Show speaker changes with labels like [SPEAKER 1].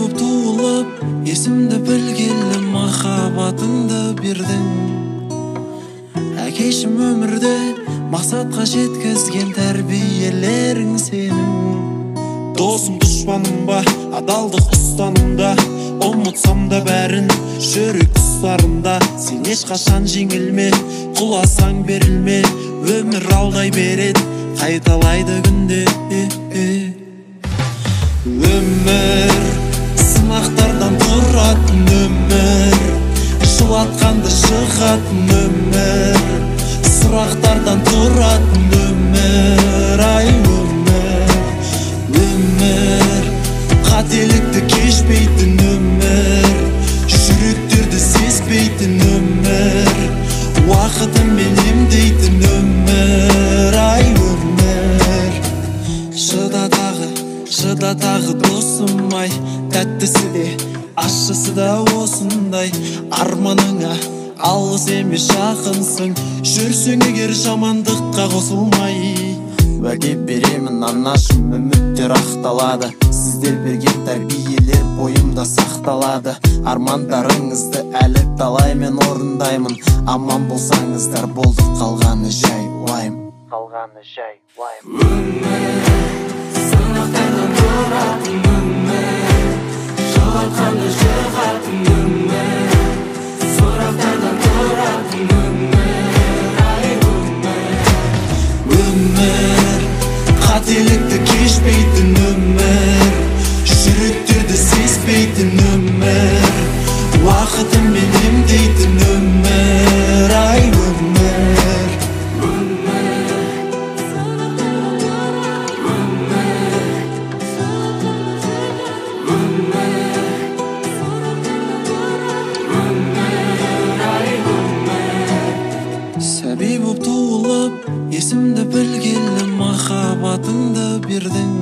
[SPEAKER 1] боп туылып, есімді білгелі махаббатыңды бердің. Әкешім өмірде мақсатқа жеткізген тәрбиелерің сенің. Досым дұшпаным ба, адалдық ұстанымда, ұмытсам да бәрін жүрек тұстарында. Сен ешқашан жеңілме, құласаң берілме, өмір алдай береді, қайталайды күнде. Өмір сынақтардан тұратын өмір, жылатқанды шығатын өмір, сұрақтардан тұратын өмір. Ай өмір қателікті кешпейтін өмір, жүректерді сезбейтін өмір, уақытымен емдейтін өмір. Ай өмір шыда тағы досым ай, тәттісі де ащысы да осындай. Арманыңа алыс емес жақынсың, жүрсең егер жамандыққа қосылмай. Уәде беремін анашым, үміттер ақталады, сіздер берген тәрбиелер бойымда сақталады. Армандарыңызды әлі талай мен орындаймын, аман болсаңыздар болды, қалғаны жай уайым.
[SPEAKER 2] Сынақтардан тұратын өмір, жылатқанды жығатын өмір, сұрақтардан тұратын өмір. Ай
[SPEAKER 1] өмір қателікті кешпейтін өмір, жүректерді сезбейтін өмір, уақытымен емдейтін өмір. Ай сәби боп туылып, есімді білгелі махаббатыңды бердің.